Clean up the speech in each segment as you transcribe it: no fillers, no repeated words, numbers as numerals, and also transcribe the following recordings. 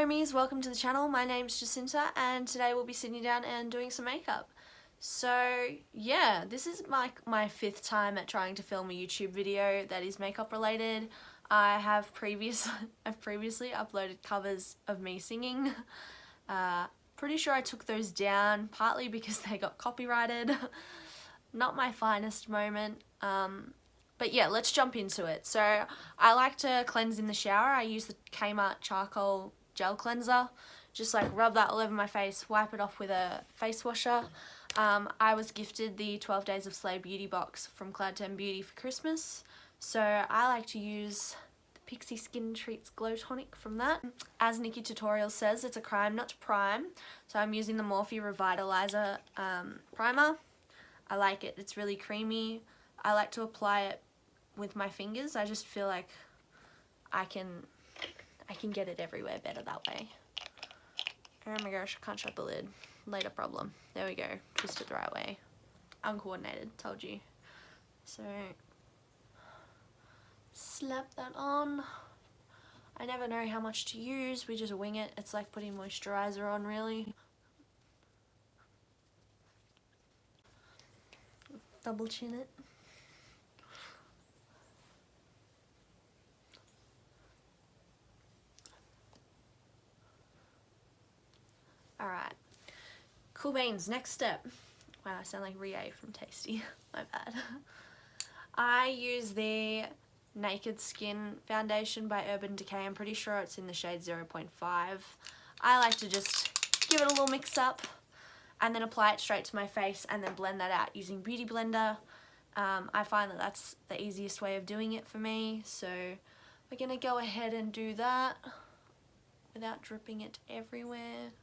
homies, welcome to the channel. My name's Jacinta and today we'll be sitting down and doing some makeup. So yeah, this is my 5th time at trying to film a YouTube video that is makeup related. I've previously uploaded covers of me singing. Pretty sure I took those down partly because they got copyrighted. Not my finest moment. But yeah, let's jump into it. So I like to cleanse in the shower. I use the Kmart charcoal gel cleanser. Just like rub that all over my face, wipe it off with a face washer. I was gifted the 12 Days of Slay beauty box from Cloud 10 Beauty for Christmas. So I like to use the Pixie Skin Treats Glow Tonic from that. As Nikki Tutorial says, it's a crime not to prime. So I'm using the Morphe Revitalizer primer. I like it. It's really creamy. I like to apply it with my fingers. I just feel like I can get it everywhere better that way. Oh my gosh, I can't shut the lid. Later problem. There we go. Twist it the right way. Uncoordinated, told you. So slap that on. I never know how much to use. We just wing it. It's like putting moisturizer on, really. Double chin it. Alright, cool beans, next step. Wow, I sound like Rie from Tasty, my bad. I use the Naked Skin foundation by Urban Decay. I'm pretty sure it's in the shade 0.5. I like to just give it a little mix up and then apply it straight to my face and then blend that out using Beauty Blender. I find that that's the easiest way of doing it for me, so we're going to go ahead and do that without dripping it everywhere.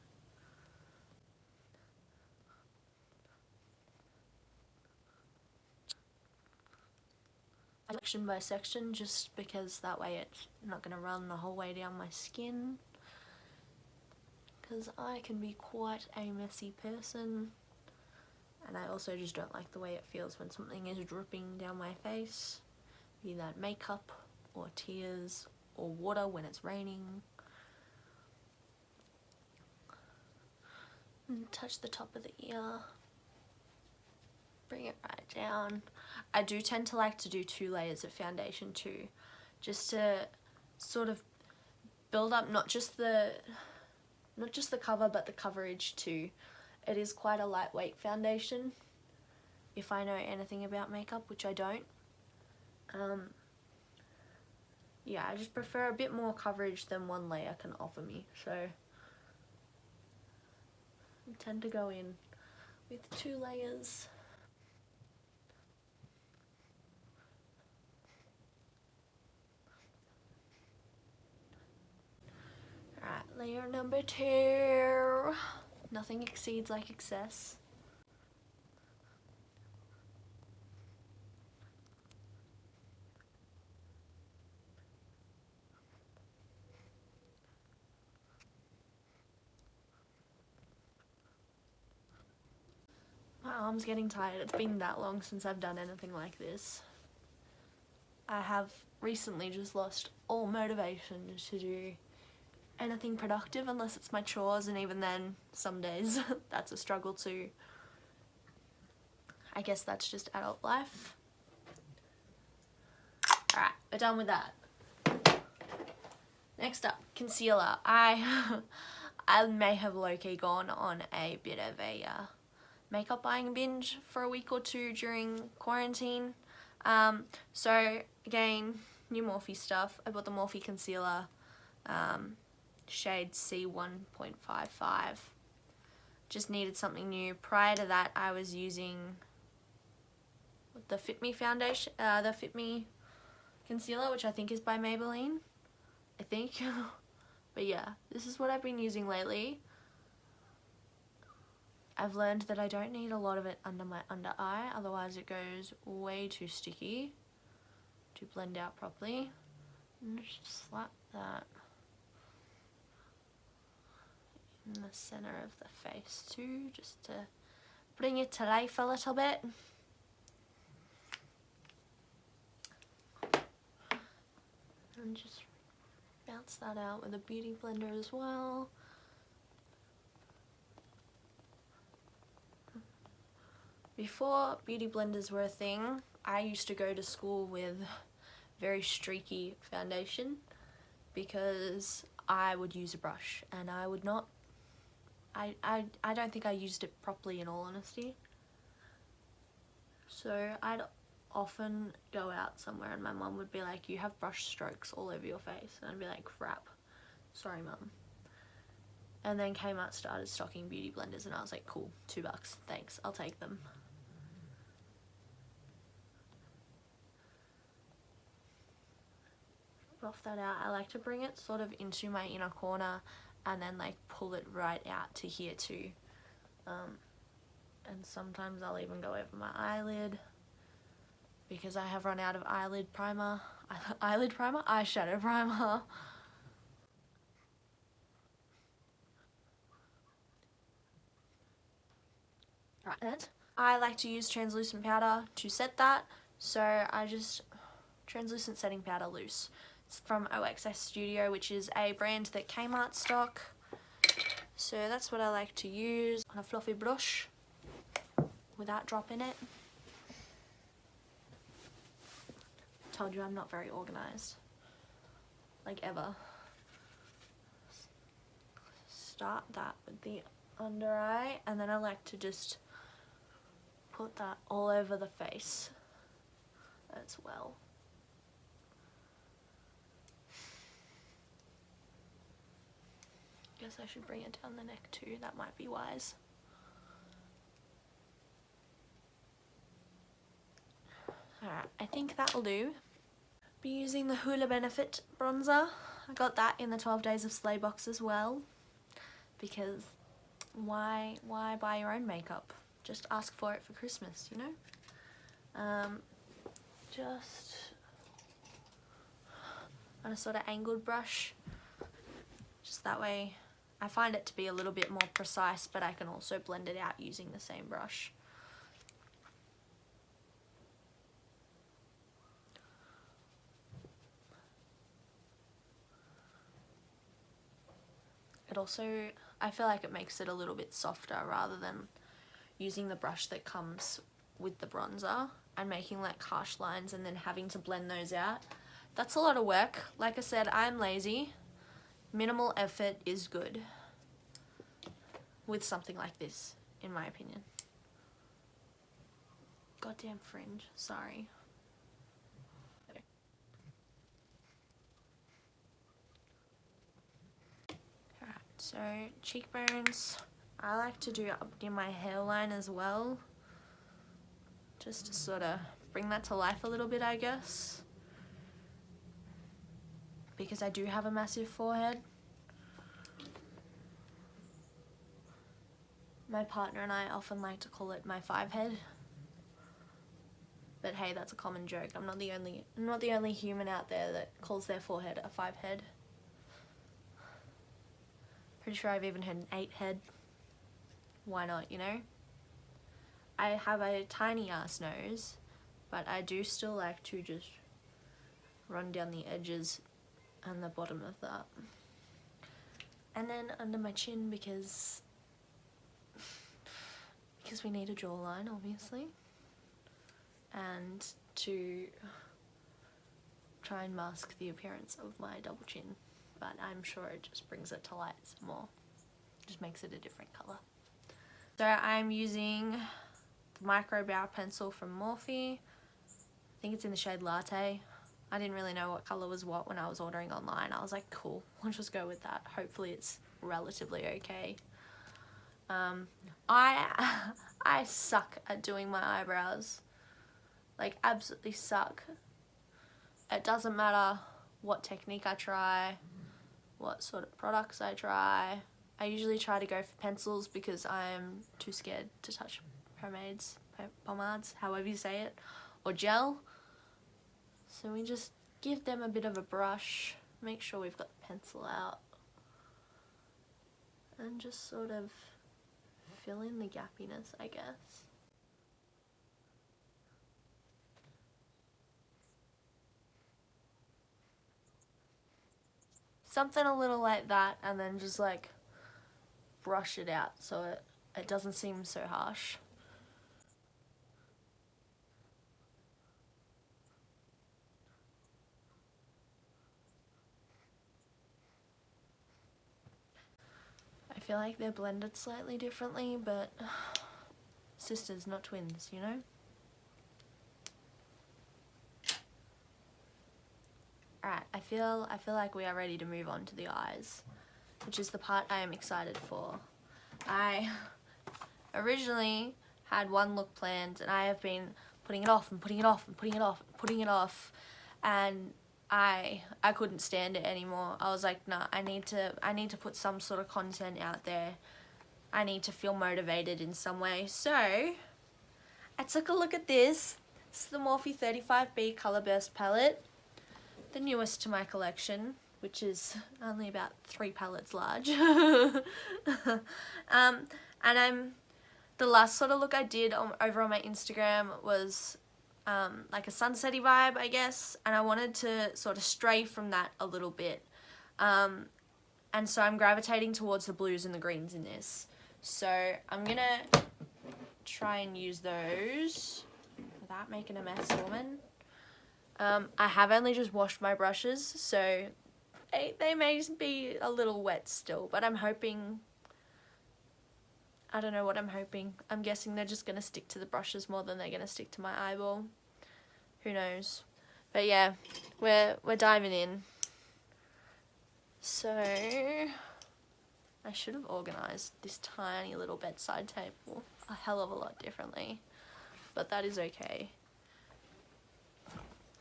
Section by section, just because that way it's not going to run the whole way down my skin, because I can be quite a messy person and I also just don't like the way it feels when something is dripping down my face, be that makeup or tears or water when it's raining. And touch the top of the ear. Bring it right down. I do tend to like to do 2 layers of foundation too, just to sort of build up not just the cover but the coverage too. It is quite a lightweight foundation, if I know anything about makeup, which I don't. Yeah, I just prefer a bit more coverage than 1 layer can offer me, so I tend to go in with 2 layers. Alright, layer number 2. Nothing exceeds like excess. My arm's getting tired. It's been that long since I've done anything like this. I have recently just lost all motivation to do anything productive unless it's my chores, and even then some days that's a struggle too. I guess that's just adult life. Alright, we're done with that. Next up, concealer. I may have low-key gone on a bit of a makeup buying binge for a week or 2 during quarantine. So again, new Morphe stuff. I bought the Morphe concealer, shade C1.55. Just needed something new. Prior to that, I was using the Fit Me foundation, the Fit Me concealer, which I think is by Maybelline, I think. But yeah, this is what I've been using lately. I've learned that I don't need a lot of it under my under eye, otherwise it goes way too sticky to blend out properly. And just slap that in the center of the face too, just to bring it to life a little bit. And just bounce that out with a beauty blender as well. Before beauty blenders were a thing, I used to go to school with very streaky foundation because I would use a brush and I would not, I don't think I used it properly, in all honesty. So I'd often go out somewhere and my mum would be like, you have brush strokes all over your face, and I'd be like, crap, sorry mum. And then Kmart started stocking beauty blenders and I was like, cool, $2, thanks, I'll take them. Buff that out. I like to bring it sort of into my inner corner and then like pull it right out to here too. And sometimes I'll even go over my eyelid because I have run out of eyeshadow primer. Right, and I like to use translucent powder to set that, so I just translucent setting powder loose. It's from OXS Studio, which is a brand that Kmart stock. So that's what I like to use on a fluffy brush without dropping it. Told you I'm not very organized, like ever. Start that with the under eye, and then I like to just put that all over the face as well. Guess I should bring it down the neck too, that might be wise. Alright, I think that'll do. Be using the Hoola Benefit bronzer. I got that in the 12 Days of Slay box as well, because why buy your own makeup? Just ask for it for Christmas, you know? Just on a sort of angled brush, just that way I find it to be a little bit more precise, but I can also blend it out using the same brush. It also, I feel like it makes it a little bit softer rather than using the brush that comes with the bronzer and making like harsh lines and then having to blend those out. That's a lot of work. Like I said, I'm lazy. Minimal effort is good with something like this, in my opinion. Goddamn fringe, sorry. Okay. Alright, so cheekbones, I like to do up near my hairline as well, just to sort of bring that to life a little bit, I guess, because I do have a massive forehead. My partner and I often like to call it my 5 head, but hey, that's a common joke. I'm not the only human out there that calls their forehead a 5 head. Pretty sure I've even had an 8 head. Why not, you know? I have a tiny ass nose, but I do still like to just run down the edges and the bottom of that. And then under my chin, because we need a jawline, obviously, and to try and mask the appearance of my double chin, but I'm sure it just brings it to light some more, just makes it a different colour. So I'm using the micro brow pencil from Morphe. I think it's in the shade Latte. I didn't really know what colour was what when I was ordering online. I was like, cool, we'll just go with that. Hopefully it's relatively okay. I suck at doing my eyebrows, like absolutely suck. It doesn't matter what technique I try, what sort of products I try. I usually try to go for pencils because I'm too scared to touch pomades, however you say it, or gel. So we just give them a bit of a brush, make sure we've got the pencil out, and just sort of fill in the gappiness, I guess. something a little like that, and then just like brush it out so it doesn't seem so harsh. I feel like they're blended slightly differently, but sisters, not twins, you know? Alright, I feel like we are ready to move on to the eyes, which is the part I am excited for. I originally had one look planned, and I have been putting it off and putting it off and putting it off and putting it off, and I couldn't stand it anymore. I was like, nah, I need to put some sort of content out there. I need to feel motivated in some way. So I took a look at this. This is the Morphe 35B Color Burst palette, the newest to my collection, which is only about 3 palettes large. And the last sort of look I did over on my Instagram was like a sunsetty vibe, I guess, and I wanted to sort of stray from that a little bit. And so I'm gravitating towards the blues and the greens in this. So I'm gonna try and use those without making a mess, woman. I have only just washed my brushes, so they may be a little wet still, but I'm hoping, I don't know what I'm hoping. I'm guessing they're just going to stick to the brushes more than they're going to stick to my eyeball. Who knows? But yeah, we're diving in. So I should have organised this tiny little bedside table a hell of a lot differently, but that is okay.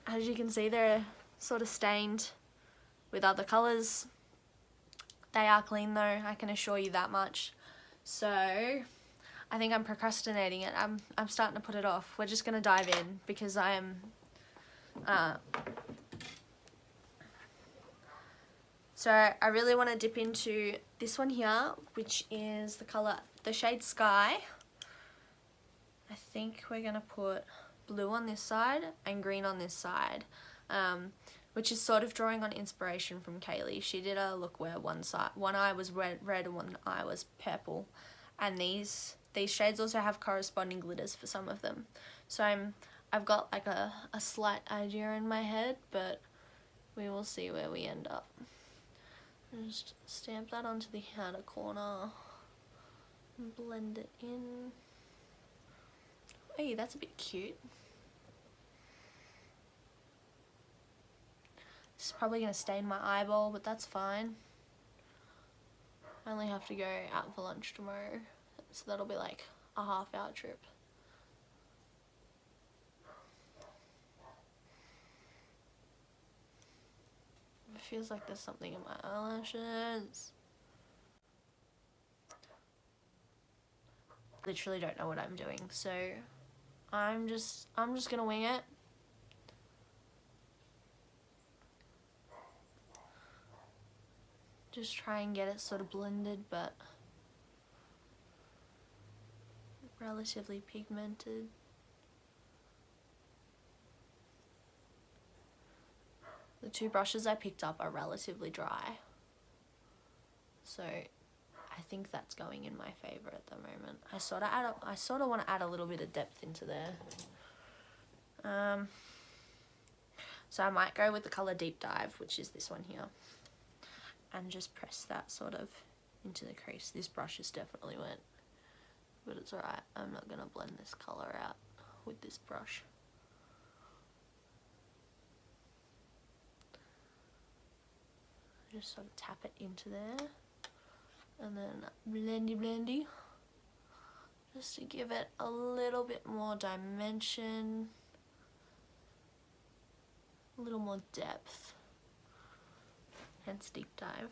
As you can see, they're sort of stained with other colours. They are clean though, I can assure you that much. So I think I'm procrastinating it. I'm starting to put it off. We're just going to dive in because I am so I really want to dip into this one here, which is the shade Sky. I think we're going to put blue on this side and green on this side, which is sort of drawing on inspiration from Kaylee. She did a look where one eye was red and one eye was purple, and these shades also have corresponding glitters for some of them. So I've got like a slight idea in my head, but we will see where we end up. Just stamp that onto the outer corner and blend it in. Hey, that's a bit cute. This is probably going to stain my eyeball, but that's fine. I only have to go out for lunch tomorrow, so that'll be like a half-hour trip. It feels like there's something in my eyelashes. Literally don't know what I'm doing, so I'm just gonna wing it. Just try and get it sort of blended, but relatively pigmented. The 2 brushes I picked up are relatively dry, so I think that's going in my favour at the moment. I sort of want to add a little bit of depth into there. So I might go with the colour Deep Dive, which is this one here, and just press that sort of into the crease. This brush is definitely wet, but it's alright. I'm not going to blend this colour out with this brush. Just sort of tap it into there, and then blendy, just to give it a little bit more dimension, a little more depth, hence Deep Dive.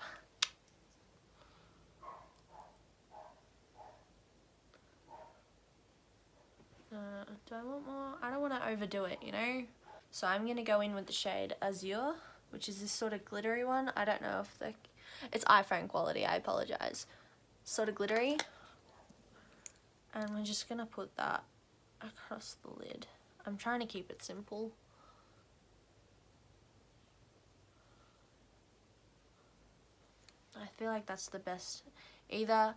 Do I want more? I don't want to overdo it, you know? So I'm going to go in with the shade Azure, which is this sort of glittery one. I don't know if it's iPhone quality, I apologise. Sort of glittery. And we're just going to put that across the lid. I'm trying to keep it simple. I feel like that's the best. Either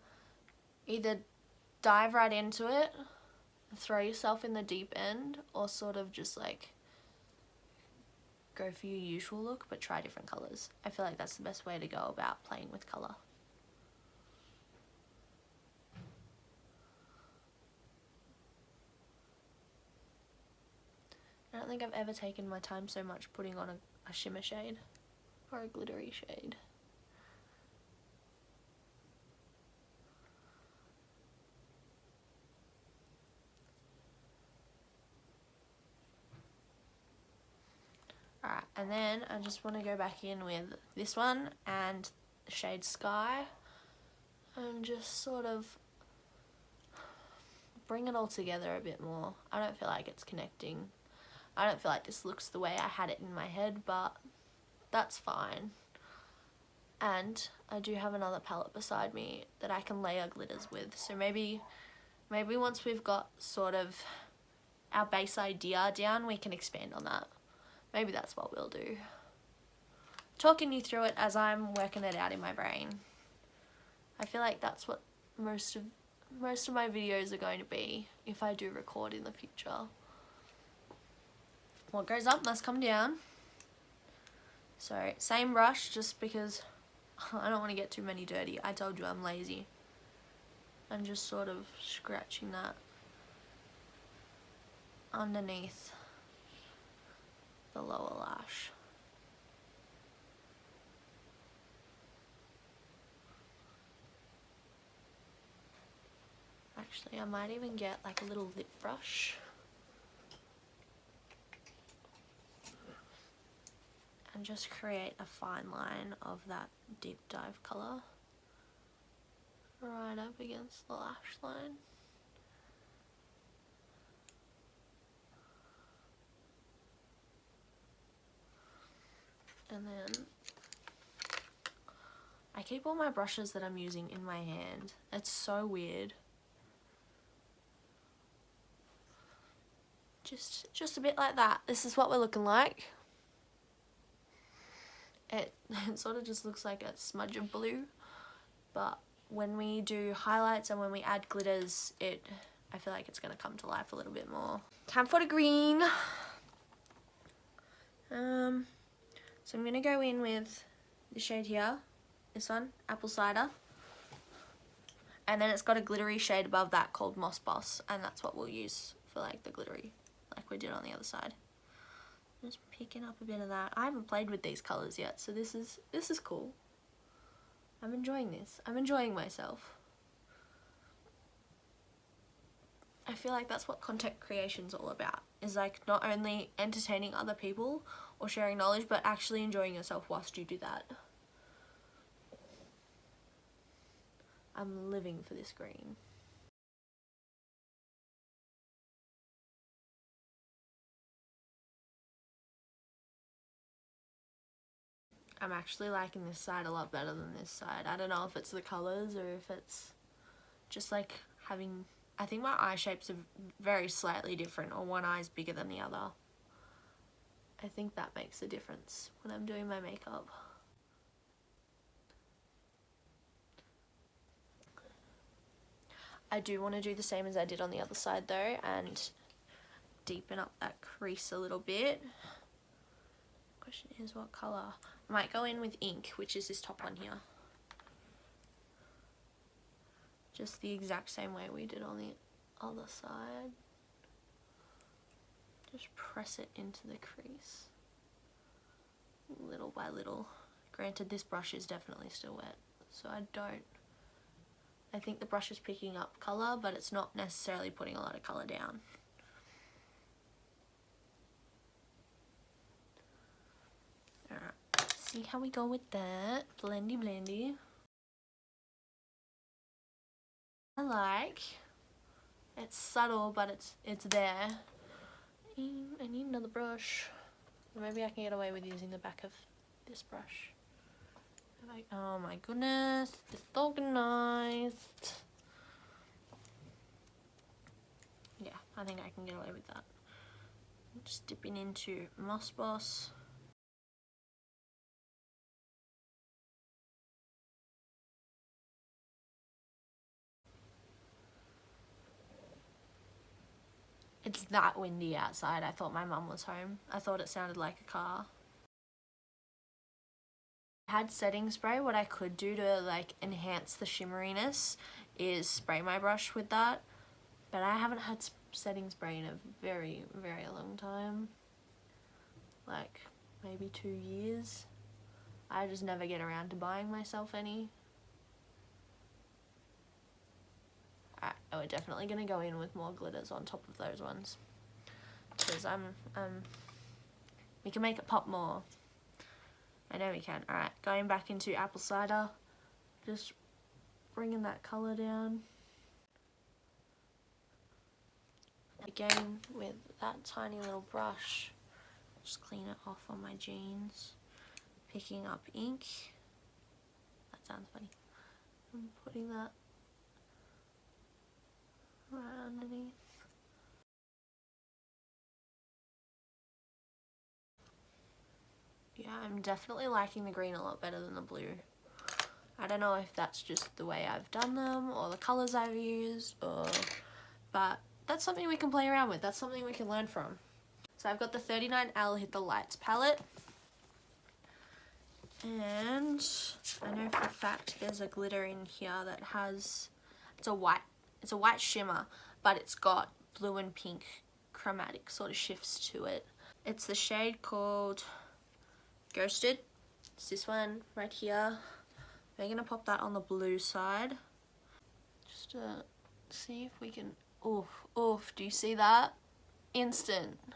dive right into it, throw yourself in the deep end, or sort of just like go for your usual look but try different colours. I feel like that's the best way to go about playing with colour. I don't think I've ever taken my time so much putting on a shimmer shade or a glittery shade. Alright, and then I just want to go back in with this one and the shade Sky and just sort of bring it all together a bit more. I don't feel like it's connecting. I don't feel like this looks the way I had it in my head, but that's fine. And I do have another palette beside me that I can layer glitters with. So maybe once we've got sort of our base idea down, we can expand on that. Maybe that's what we'll do. Talking you through it as I'm working it out in my brain. I feel like that's what most of my videos are going to be if I do record in the future. What goes up must come down. So same brush, just because I don't want to get too many dirty. I told you I'm lazy. And just sort of scratching that underneath the lower lash. Actually, I might even get like a little lip brush and just create a fine line of that deep dive colour right up against the lash line. And then I keep all my brushes that I'm using in my hand. It's so weird. Just a bit like that. This is what we're looking like. It sort of just looks like a smudge of blue, but when we do highlights and when we add glitters, I feel like it's going to come to life a little bit more. Time for the green. So I'm going to go in with the shade here, this one, Apple Cider. And then it's got a glittery shade above that called Moss Boss, and that's what we'll use for like the glittery, like we did on the other side. Just picking up a bit of that. I haven't played with these colours yet, so this is cool. I'm enjoying this. I'm enjoying myself. I feel like that's what content creation's all about, is like not only entertaining other people or sharing knowledge, but actually enjoying yourself whilst you do that. I'm living for this green. I'm actually liking this side a lot better than this side. I don't know if it's the colours or if it's just like having... I think my eye shapes are very slightly different, or one eye's bigger than the other. I think that makes a difference when I'm doing my makeup. I do want to do the same as I did on the other side though, and deepen up that crease a little bit. Question is what colour. I might go in with ink, which is this top one here. Just the exact same way we did on the other side. Just press it into the crease, little by little. Granted, this brush is definitely still wet, so I think the brush is picking up colour, but it's not necessarily putting a lot of colour down. Alright, see how we go with that. Blendy blendy. I like. It's subtle, but it's there. I need another brush. Maybe I can get away with using the back of this brush. Like, oh my goodness, disorganized. Yeah, I think I can get away with that. Just dipping into Moss Boss. It's that windy outside. I thought my mum was home. I thought it sounded like a car. I had setting spray. What I could do to like enhance the shimmeriness is spray my brush with that. But I haven't had setting spray in a very, very long time. Like maybe 2 years. I just never get around to buying myself any. Alright, we're definitely going to go in with more glitters on top of those ones. Because we can make it pop more. I know we can. Alright, going back into apple cider. Just bringing that colour down. Again, with that tiny little brush, just clean it off on my jeans. Picking up ink. That sounds funny. I'm putting that right underneath. Yeah, I'm definitely liking the green a lot better than the blue. I don't know if that's just the way I've done them or the colours I've used, but that's something we can play around with. That's something we can learn from. So I've got the 39L Hit the Lights palette. And I know for a fact there's a glitter in here that has, it's a white shimmer, but it's got blue and pink chromatic sort of shifts to it. It's the shade called Ghosted. It's this one right here. We're gonna pop that on the blue side. Just to see if we can, oof, do you see that? Instantly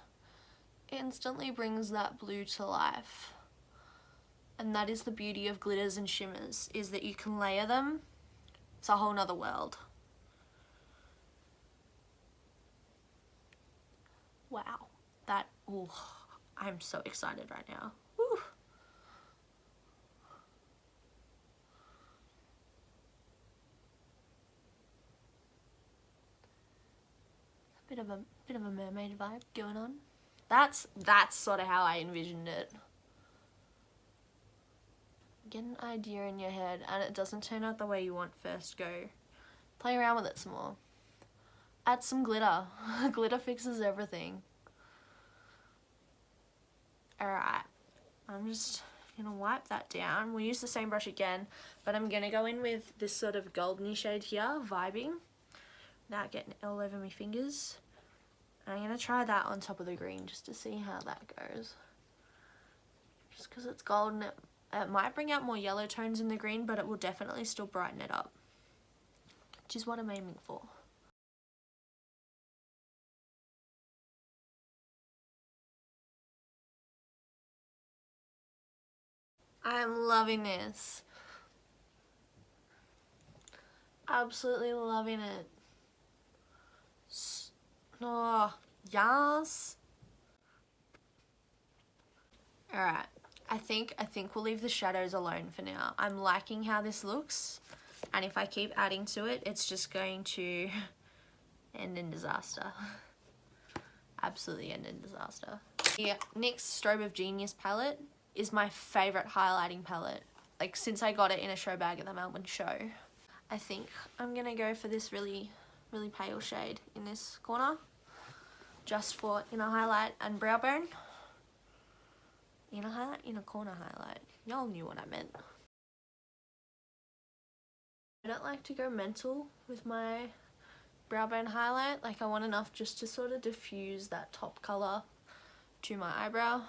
brings that blue to life. And that is the beauty of glitters and shimmers, is that you can layer them. It's a whole nother world. Wow, that, I'm so excited right now. Woo. Bit of a mermaid vibe going on. That's sort of how I envisioned it. Get an idea in your head and it doesn't turn out the way you want first go. Play around with it some more. Add some glitter. Glitter fixes everything. Alright, I'm just gonna wipe that down. We'll use the same brush again, but I'm gonna go in with this sort of goldeny shade here, Vibing, without getting it all over my fingers. And I'm gonna try that on top of the green just to see how that goes. Just because it's gold and it might bring out more yellow tones in the green, but it will definitely still brighten it up, which is what I'm aiming for. I'm loving this. Absolutely loving it. Oh, yes. Alright, I think we'll leave the shadows alone for now. I'm liking how this looks, and if I keep adding to it, it's just going to end in disaster. Absolutely end in disaster. The NYX Strobe of Genius palette is my favourite highlighting palette, like since I got it in a show bag at the Melbourne show. I think I'm gonna go for this really pale shade in this corner, just for inner highlight and brow bone. Inner highlight, inner corner highlight. Y'all knew what I meant. I don't like to go mental with my brow bone highlight. Like I want enough just to sort of diffuse that top colour to my eyebrow.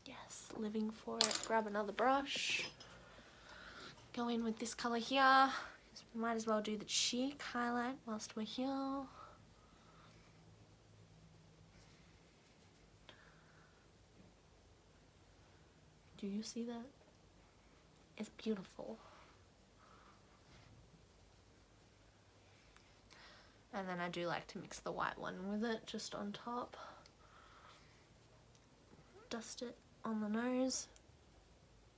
Yes, living for it. Grab another brush. Go in with this colour here. Might as well do the cheek highlight whilst we're here. Do you see that? It's beautiful. And then I do like to mix the white one with it just on top. Dust it on the nose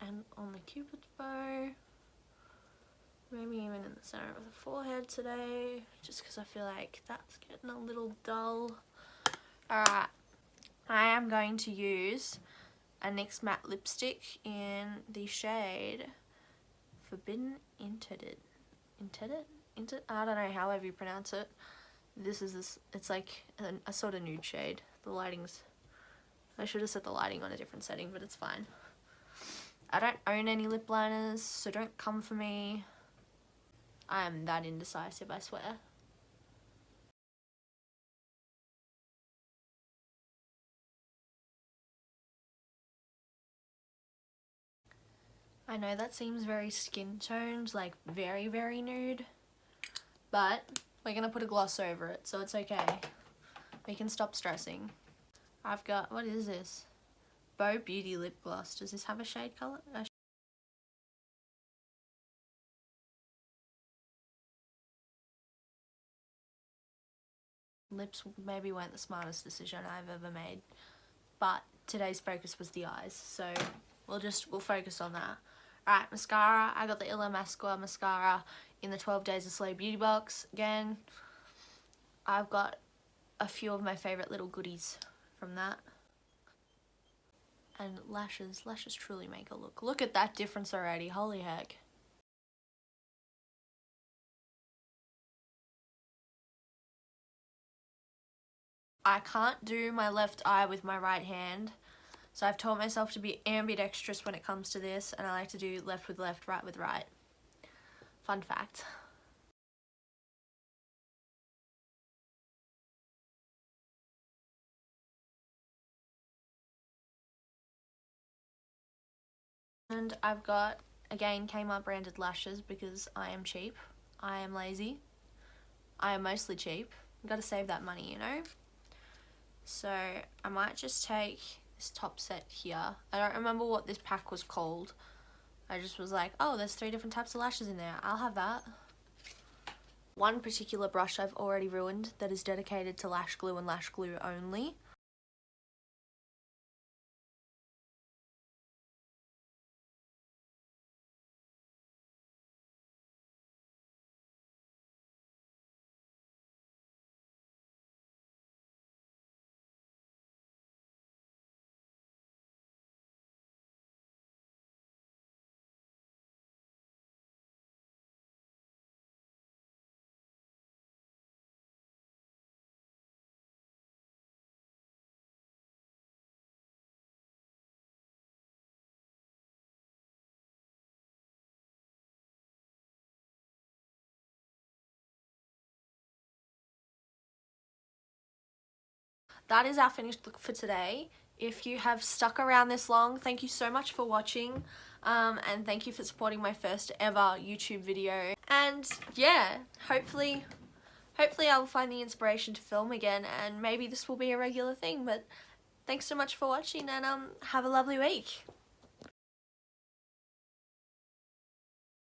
and on the cupid's bow. Maybe even in the center of the forehead today, just because I feel like that's getting a little dull. Alright, I am going to use a NYX Matte Lipstick in the shade Forbidden Intended. I don't know, however you pronounce it. It's like a sort of nude shade. The lighting's, I should have set the lighting on a different setting, but it's fine. I don't own any lip liners, so don't come for me. I am that indecisive, I swear. I know that seems very skin toned, like very, very nude, but we're gonna put a gloss over it, so it's okay. We can stop stressing. I've got, what is this? Bow Beauty Lip Gloss. Does this have a shade color? Lips maybe weren't the smartest decision I've ever made, but today's focus was the eyes, so we'll focus on that. Alright, mascara. I got the Mascara mascara in the 12 Days of Slay beauty box. Again, I've got a few of my favourite little goodies from that. And lashes. Lashes truly make a look. Look at that difference already. Holy heck. I can't do my left eye with my right hand, so I've taught myself to be ambidextrous when it comes to this, and I like to do left with left, right with right. Fun fact. And I've got, again, Kmart branded lashes because I am cheap. I am lazy. I am mostly cheap. Gotta save that money, you know? So I might just take this top set here. I don't remember what this pack was called. I just was like, oh, there's 3 different types of lashes in there. I'll have that. One particular brush I've already ruined that is dedicated to lash glue and lash glue only. That is our finished look for today. If you have stuck around this long, thank you so much for watching, and thank you for supporting my first ever YouTube video. And yeah, hopefully I'll find the inspiration to film again, and maybe this will be a regular thing. But thanks so much for watching, and have a lovely week.